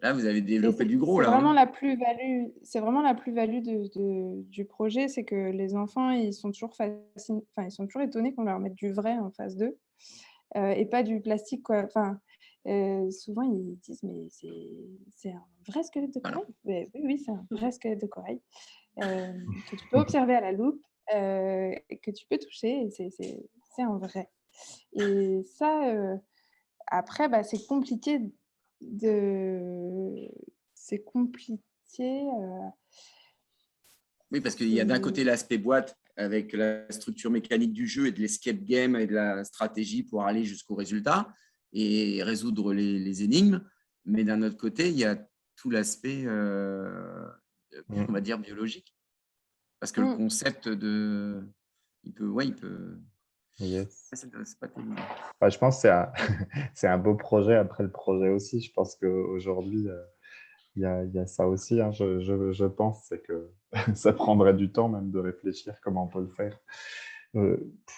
Là, vous avez Et développé du gros. c'est Là, vraiment la plus-value. C'est vraiment la plus-value du projet, c'est que les enfants, ils sont toujours ils sont toujours étonnés qu'on leur mette du vrai en face d'eux et pas du plastique, quoi. Souvent ils disent mais c'est un vrai squelette de corail. Mais oui, c'est un vrai squelette de corail que tu peux observer à la loupe, et que tu peux toucher. Et c'est un vrai. Et ça, après, c'est compliqué de... C'est compliqué. Oui, parce qu'il y a d'un côté l'aspect boîte avec la structure mécanique du jeu et de l'escape game et de la stratégie pour aller jusqu'au résultat et résoudre les énigmes. Mais d'un autre côté, il y a tout l'aspect, on va dire, biologique. Parce que le concept il peut... Yes. C'est pas terrible. Je pense que c'est un beau projet après le projet aussi. Je pense qu'aujourd'hui, il y a ça aussi. Hein. Je pense c'est que ça prendrait du temps même de réfléchir comment on peut le faire.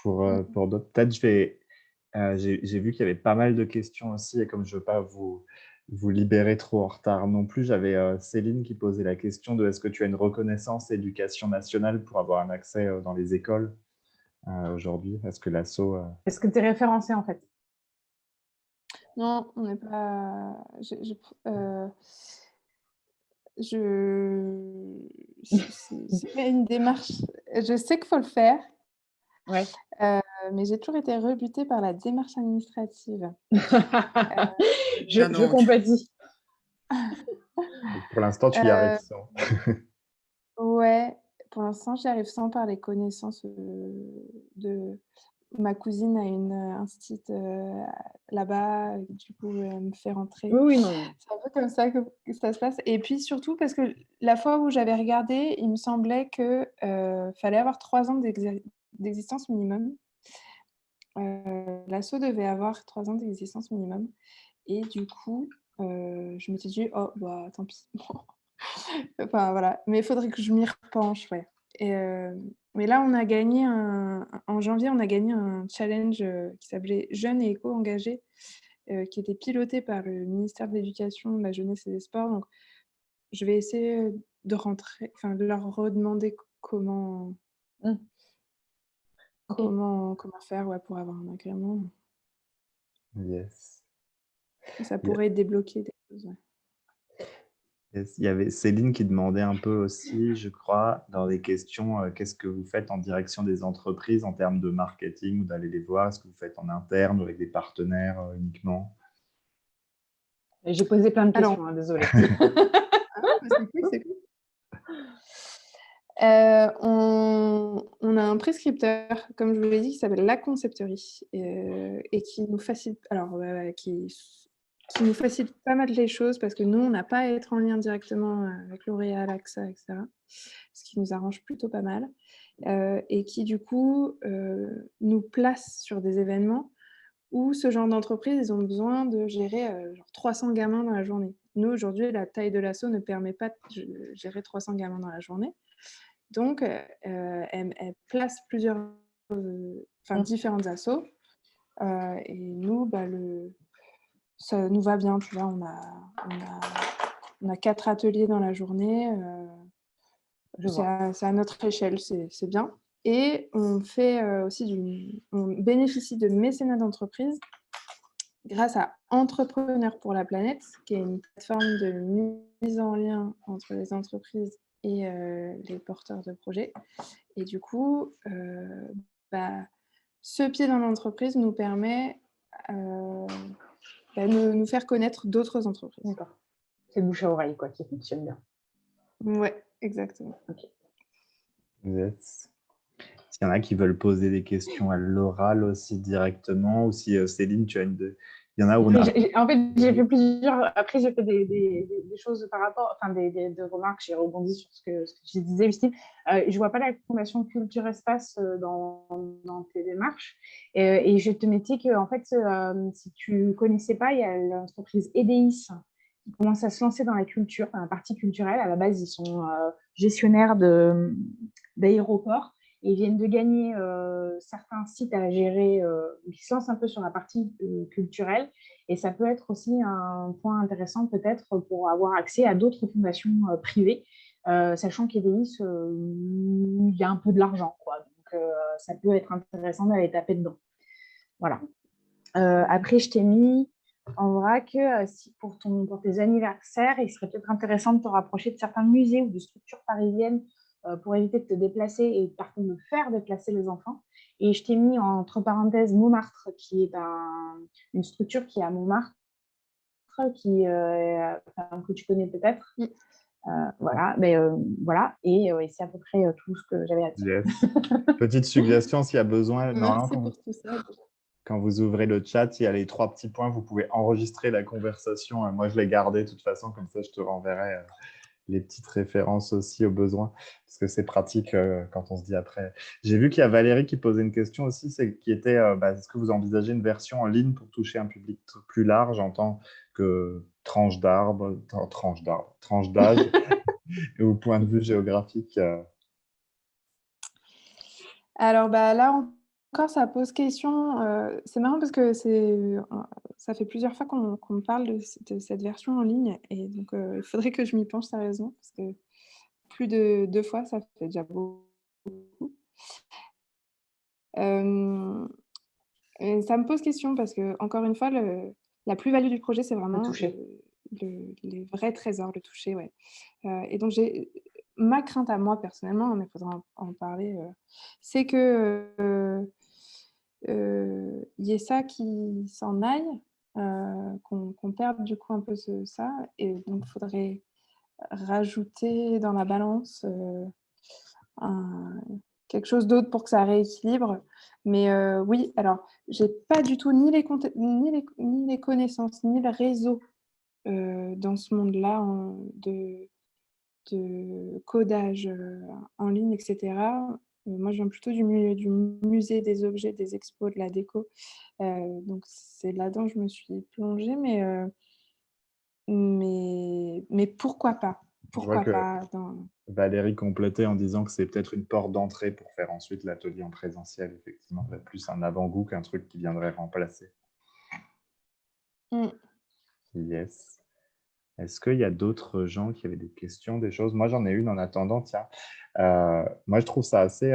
Pour d'autres, peut-être j'ai vu qu'il y avait pas mal de questions aussi, et comme je ne veux pas vous libérer trop en retard non plus, j'avais Céline qui posait la question de est-ce que tu as une reconnaissance éducation nationale pour avoir un accès dans les écoles aujourd'hui? Est-ce que l'asso... Est-ce que tu es référencé en fait? Non, on n'est pas... c'est pas une démarche. Je sais qu'il faut le faire, Ouais. mais j'ai toujours été rebutée par la démarche administrative. Je compatis. Donc, pour l'instant, tu y arrives Euh, sans. ouais, pour l'instant, j'y arrive sans par les connaissances de ma cousine a un site là-bas, et du coup, elle me fait rentrer. Oui, non. C'est un peu comme ça que ça se passe. Et puis surtout parce que la fois où j'avais regardé, il me semblait que fallait avoir 3 ans d'existence minimum. L'asso devait avoir 3 ans d'existence minimum. Et du coup, je m'étais dit: «Oh, bah, tant pis». Enfin, voilà. Mais il faudrait que je m'y repenche, ouais. Mais là, en janvier, on a gagné un challenge qui s'appelait Jeunes et éco-engagés, qui était piloté par le ministère de l'Éducation, de la Jeunesse et des Sports. Donc, je vais essayer de leur redemander comment, Mmh. Ok. comment faire, ouais, pour avoir un agrément. Yes. Ça Il y a- pourrait débloquer des choses, ouais. yes. Il y avait Céline qui demandait un peu aussi, je crois, dans les questions, qu'est-ce que vous faites en direction des entreprises en termes de marketing ou d'aller les voir? Est-ce que vous faites en interne ou avec des partenaires uniquement? Et j'ai posé plein de Alors, questions, hein, désolée. c'est cool, c'est cool. On a un prescripteur, comme je vous l'ai dit, qui s'appelle La Concepterie, et qui nous facilite, qui nous facilite pas mal les choses, parce que nous, on n'a pas à être en lien directement avec L'Oréal, AXA, etc. Ce qui nous arrange plutôt pas mal. Et qui, du coup, nous place sur des événements où ce genre d'entreprise, ils ont besoin de gérer genre 300 gamins dans la journée. Nous, aujourd'hui, la taille de l'asso ne permet pas de gérer 300 gamins dans la journée. Donc, elle place différentes assos. Et nous, ça nous va bien. Tu vois, on a 4 ateliers dans la journée. C'est à notre échelle, c'est bien. Et on fait on bénéficie de mécénat d'entreprise grâce à Entrepreneurs pour la planète, qui est une plateforme de mise en lien entre les entreprises et les porteurs de projets. Et du coup, ce pied dans l'entreprise nous permet de nous faire connaître d'autres entreprises. D'accord. C'est le bouche à oreille, quoi, qui fonctionne bien. Ouais, exactement. Ok. Yes. S'il y en a qui veulent poser des questions à l'oral aussi directement, ou si Céline, tu as il y en a où on a... En fait, j'ai fait plusieurs. Après, j'ai fait des choses par rapport, enfin, des remarques. J'ai rebondi sur ce que je disais, Justine. Je vois pas la Fondation Culture Espace dans tes démarches. Et je te mettais que, en fait, si tu connaissais pas, il y a l'entreprise EDIS qui commence à se lancer dans la culture, dans la partie culturelle. À la base, ils sont gestionnaires d'aéroports. Ils viennent de gagner certains sites à gérer, ils se lancent un peu sur la partie culturelle, et ça peut être aussi un point intéressant peut-être pour avoir accès à d'autres fondations privées, sachant qu'EDIS, il y a un peu de l'argent, quoi. Donc ça peut être intéressant d'aller taper dedans. Voilà. Après, je t'ai mis en vrac si pour tes anniversaires, il serait peut-être intéressant de te rapprocher de certains musées ou de structures parisiennes pour éviter de te déplacer et par contre de faire déplacer les enfants. Et je t'ai mis entre parenthèses Montmartre, qui est une structure qui est à Montmartre, que tu connais peut-être. Oui. Voilà, voilà. Et c'est à peu près tout ce que j'avais à dire. Yes. Petite suggestion, s'il y a besoin, Merci pour tout ça. quand vous ouvrez le chat, il y a les 3 petits points, vous pouvez enregistrer la conversation. Moi, je l'ai gardé de toute façon, comme ça, je te renverrai les petites références aussi au besoin, parce que c'est pratique quand on se dit après. J'ai vu qu'il y a Valérie qui posait une question aussi, qui était est-ce que vous envisagez une version en ligne pour toucher un public plus large en tant que tranche d'âge et au point de vue géographique Alors là encore, ça pose question. C'est marrant parce que ça fait plusieurs fois qu'on me parle de cette version en ligne, et donc il faudrait que je m'y penche sérieusement, parce que plus de 2 fois, ça fait déjà beaucoup. Et ça me pose question parce que, encore une fois, la plus-value du projet, c'est vraiment toucher. les vrais trésors, le toucher, ouais. Et donc, ma crainte à moi, personnellement, mais il faudra en parler, c'est que il y ait ça qui s'en aille, qu'on perde du coup un peu ça. Et donc, il faudrait rajouter dans la balance quelque chose d'autre pour que ça rééquilibre. Mais oui, alors, j'ai pas du tout ni les connaissances, ni le réseau dans ce monde-là de codage en ligne, etc. Moi, je viens plutôt du milieu du musée, des objets, des expos, de la déco. Donc, c'est là-dedans que je me suis plongée, mais pourquoi pas? Je vois Pourquoi que pas dans... Valérie complétait en disant que c'est peut-être une porte d'entrée pour faire ensuite l'atelier en présentiel, effectivement. C'est plus un avant-goût qu'un truc qui viendrait remplacer. Mm. Yes. Est-ce qu'il y a d'autres gens qui avaient des questions, des choses? Moi, j'en ai une en attendant, tiens. Moi, je trouve ça assez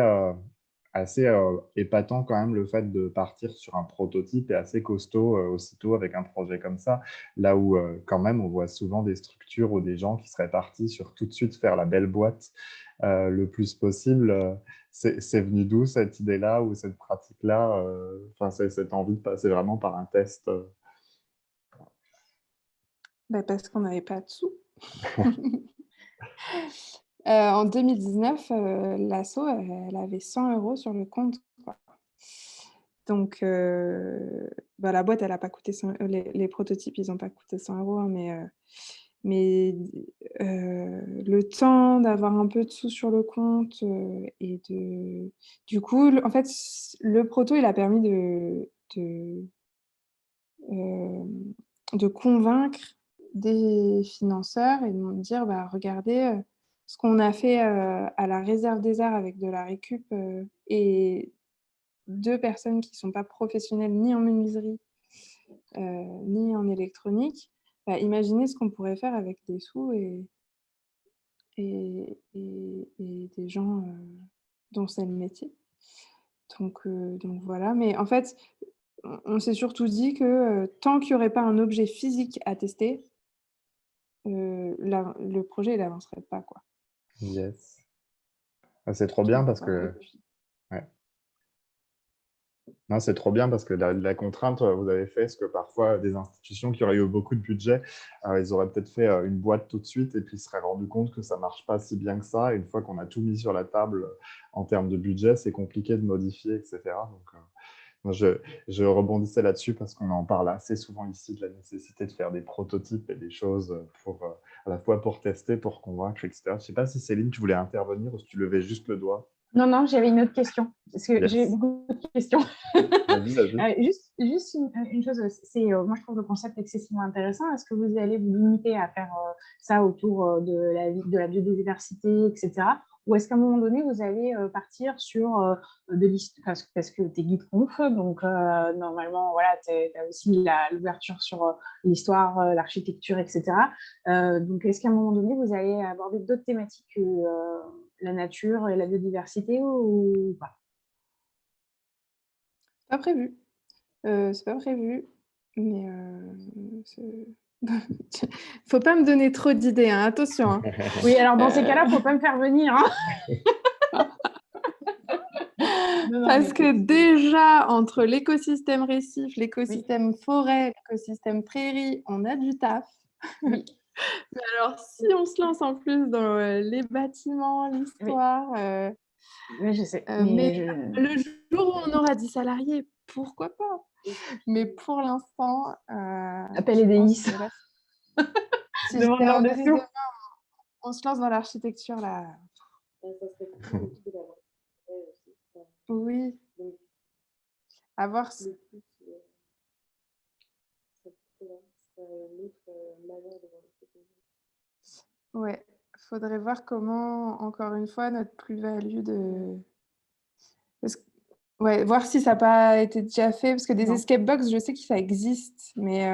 épatant quand même, le fait de partir sur un prototype et assez costaud aussitôt avec un projet comme ça, là où quand même on voit souvent des structures ou des gens qui seraient partis sur tout de suite faire la belle boîte le plus possible. C'est venu d'où cette idée-là ou cette pratique-là? Enfin, cette envie de passer vraiment par un test Bah, parce qu'on n'avait pas de sous. En 2019, l'asso, elle avait 100 € sur le compte, quoi. Donc, bah, la boîte, elle a pas coûté 100, les prototypes, ils n'ont pas coûté 100 €, hein, mais le temps d'avoir un peu de sous sur le compte, et du coup, en fait, le proto, il a permis de convaincre des financeurs et de me dire: «Bah, regardez, ce qu'on a fait, à la réserve des arts avec de la récup, et 2 personnes qui sont pas professionnelles ni en menuiserie, ni en électronique. Bah, imaginez ce qu'on pourrait faire avec des sous et des gens, dont c'est le métier». Donc voilà, mais en fait, on s'est surtout dit que, tant qu'il y aurait pas un objet physique à tester, le projet, il avancerait pas, quoi. Yes. Ah, c'est trop bien Donc parce voilà. que... Ouais. Non, c'est trop bien parce que la contrainte, vous avez fait ce que parfois des institutions qui auraient eu beaucoup de budget, ils auraient peut-être fait une boîte tout de suite et puis ils se seraient rendus compte que ça ne marche pas si bien que ça. Et une fois qu'on a tout mis sur la table en termes de budget, c'est compliqué de modifier, etc. Donc, moi, je rebondissais là-dessus parce qu'on en parle assez souvent ici de la nécessité de faire des prototypes et des choses pour, à la fois pour tester, pour convaincre, etc. Je ne sais pas si Céline, tu voulais intervenir ou si tu levais juste le doigt. Non, j'avais une autre question, parce que j'ai Yes. beaucoup de questions. Vas-y. Juste une chose, moi je trouve le concept excessivement intéressant. Est-ce que vous allez vous limiter à faire ça autour de la biodiversité, etc. Ou est-ce qu'à un moment donné, vous allez partir sur parce que tu es guide conf, donc normalement, voilà, tu as aussi l'ouverture sur l'histoire, l'architecture, etc. Donc, est-ce qu'à un moment donné, vous allez aborder d'autres thématiques que la nature et la biodiversité ou pas? Pas prévu. C'est pas prévu, mais faut pas me donner trop d'idées, hein, attention, hein. Oui, alors dans ces cas-là, il ne faut pas me faire venir, hein. Non, Parce que déjà, entre l'écosystème récif, l'écosystème forêt, l'écosystème prairie, on a du taf. Oui. Mais alors, si on se lance en plus dans les bâtiments, l'histoire, Oui, je sais. mais le jour où on aura 10 salariés, pourquoi pas? Mais pour l'instant, Appel je et pense délices. que là, si Demandeur de j'étais sous. demain, on se lance dans l'architecture, là. Ça serait cool aussi d'avoir aussi. Oui, Donc, à voir. le plus, ça serait une autre manière de voir les choses. Ouais, faudrait voir comment, encore une fois, notre plus-value ouais, voir si ça n'a pas été déjà fait, parce que des Non. escape box, je sais que ça existe, mais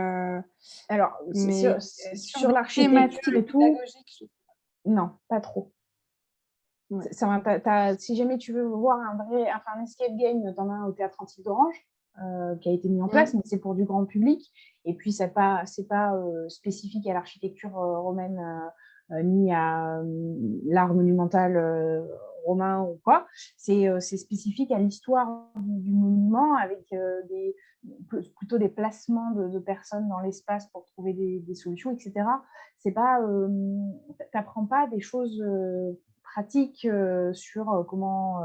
Alors, sur des l'architecture thématiques et tout, pédagogiques, non, pas trop. ouais. Si jamais tu veux voir un escape game, t'en as un au Théâtre Antique d'Orange. qui a été mis en place, mais c'est pour du grand public. Et puis, c'est pas spécifique à l'architecture romaine ni à l'art monumental romain ou quoi. C'est spécifique à l'histoire du monument avec plutôt des placements de personnes dans l'espace pour trouver des solutions, etc. C'est pas, t'apprends pas des choses pratiques sur comment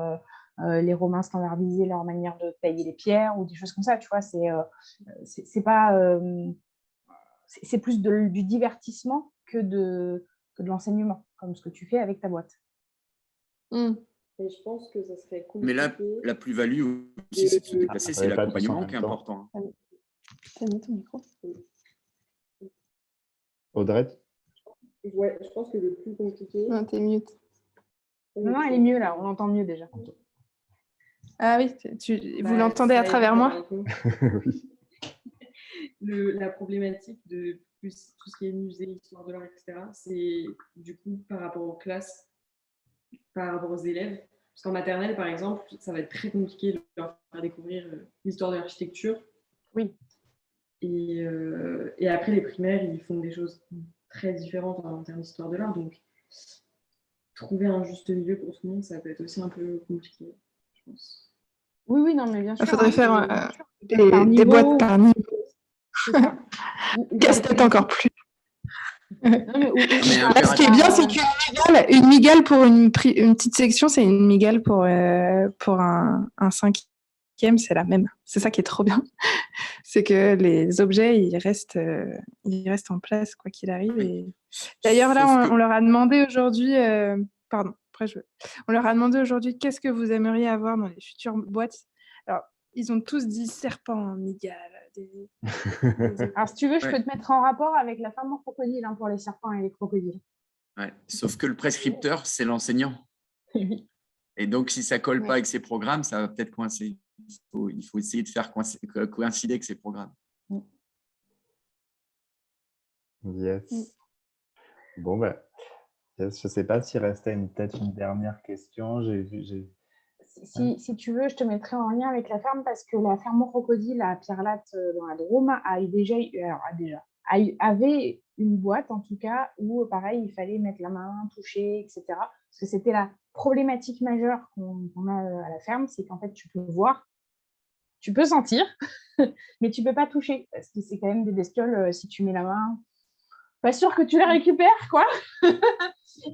les Romains standardisaient leur manière de tailler les pierres ou des choses comme ça, tu vois. C'est pas, c'est plus du divertissement que de l'enseignement, comme ce que tu fais avec ta boîte. Et je pense que ça serait Mais compliqué. la plus-value aussi, c'est de se déplacer, c'est pas tous en l'accompagnement même qui est temps. important. T'as mis ton micro? Audrey? Ouais, je pense que le plus compliqué. Non, t'es mute. Non, elle est mieux là, on l'entend mieux déjà. Ah oui, vous l'entendez à travers moi? Oui. La problématique de plus tout ce qui est musée, histoire de l'art, etc., c'est du coup par rapport aux classes, par rapport aux élèves. Parce qu'en maternelle, par exemple, ça va être très compliqué de leur faire découvrir l'histoire de l'architecture. Oui. Et après, les primaires, ils font des choses très différentes en termes d'histoire de l'art. Donc, trouver un juste milieu pour tout le monde, ça peut être aussi un peu compliqué, je pense. Oui, non, mais bien sûr. Il faudrait faire par des niveau. boîtes par niveau. C'est ça. Casse-tête encore plus. Non, mais Ce qui est bien, c'est qu'une migale pour une petite section, c'est une migale pour un cinquième, c'est la même. C'est ça qui est trop bien. C'est que les objets, ils restent en place, quoi qu'il arrive. Et... D'ailleurs, là, on leur a demandé aujourd'hui... Pardon, après on leur a demandé aujourd'hui qu'est-ce que vous aimeriez avoir dans les futures boîtes. Alors, ils ont tous dit serpent, migale. Alors, si tu veux, je peux te mettre en rapport avec la ferme crocodile pour les serpents et les crocodiles. Ouais. Sauf que le prescripteur, c'est l'enseignant. Et donc, si ça ne colle pas avec ses programmes, ça va peut-être coincer. Il faut essayer de faire coïncider avec ses programmes. Yes. Bon, ben, je ne sais pas s'il restait peut-être une dernière question. Si tu veux, je te mettrai en lien avec la ferme parce que la ferme crocodile à Pierre-Latte dans la Drôme avait une boîte en tout cas où pareil, il fallait mettre la main, toucher, etc. Parce que c'était la problématique majeure qu'on a à la ferme, c'est qu'en fait, tu peux voir, tu peux sentir, mais tu ne peux pas toucher parce que c'est quand même des bestioles, si tu mets la main, pas sûr que tu les récupères, quoi.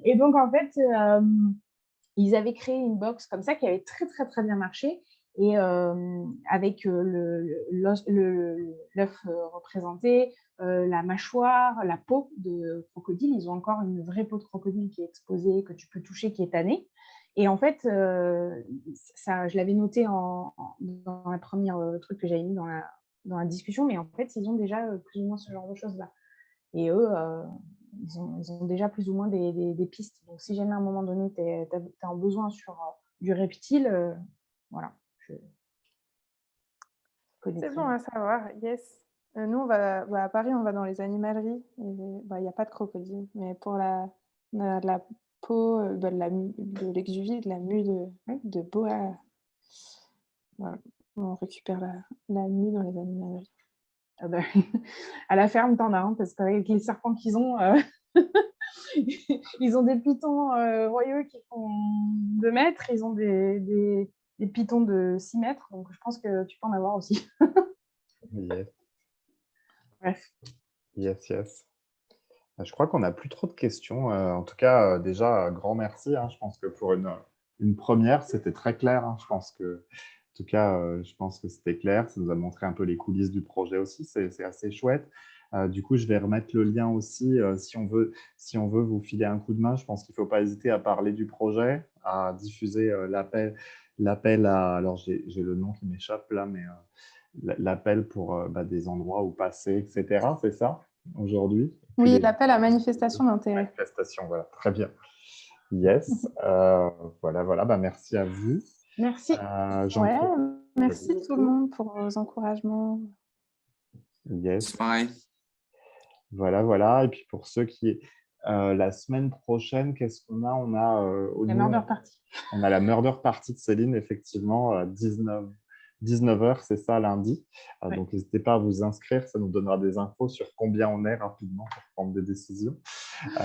Et donc, en fait, ils avaient créé une box comme ça qui avait très, très, très bien marché. Et avec l'œuf représenté, la mâchoire, la peau de crocodile. Ils ont encore une vraie peau de crocodile qui est exposée, que tu peux toucher, qui est tannée. Et en fait, ça, je l'avais noté dans la première truc que j'avais mis dans la discussion, mais en fait, ils ont déjà plus ou moins ce genre de choses-là. Et eux, ils ont déjà plus ou moins des pistes. Donc, si jamais à un moment donné, tu as un besoin sur du reptile, voilà. C'est bon à savoir, yes. Nous, à Paris, on va dans les animaleries. Il n'y a pas de crocodile. Mais pour la peau, de l'exuvie, de la mue de boa, voilà. On récupère la mue dans les animaleries. Ah ben, à la ferme, t'en as, parce qu'avec les serpents qu'ils ont, ils ont des pitons royaux qui font 2 mètres, ils ont des pitons de 6 mètres, donc je pense que tu peux en avoir aussi. Yes. Bref. Yes. Je crois qu'on n'a plus trop de questions. En tout cas, déjà, grand merci. Je pense que pour une première, c'était très clair. Je pense que c'était clair. Ça nous a montré un peu les coulisses du projet aussi. C'est assez chouette. Du coup, je vais remettre le lien aussi. Si on veut vous filer un coup de main, je pense qu'il ne faut pas hésiter à parler du projet, à diffuser l'appel à... Alors, j'ai le nom qui m'échappe là, mais l'appel pour des endroits où passer, etc. C'est ça, aujourd'hui? Oui, l'appel à manifestation d'intérêt. Manifestation, voilà. Très bien. Yes. Voilà. Merci à vous. Merci. Merci tout le monde pour vos encouragements. Yes. Pareil. Voilà. Et puis pour ceux qui... la semaine prochaine, qu'est-ce qu'on a? On a la Murder Party. On a la Murder Party de Céline, effectivement, 19h, c'est ça, lundi. Donc, n'hésitez pas à vous inscrire, ça nous donnera des infos sur combien on est rapidement pour prendre des décisions. On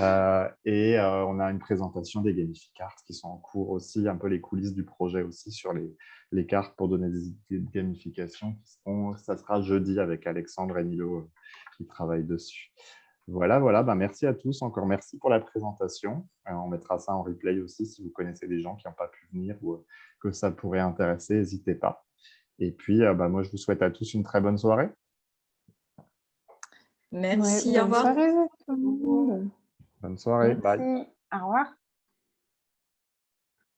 a une présentation des gamificards qui sont en cours aussi, un peu les coulisses du projet aussi sur les cartes pour donner des idées de gamification. Ça sera jeudi avec Alexandre et Milo qui travaillent dessus. Voilà, merci à tous. Encore merci pour la présentation. On mettra ça en replay aussi si vous connaissez des gens qui n'ont pas pu venir ou que ça pourrait intéresser, n'hésitez pas. Et puis, moi, je vous souhaite à tous une très bonne soirée. Merci, Ouais, au revoir. bonne soirée à tout le monde. Bonne soirée, bye. Merci. Au revoir.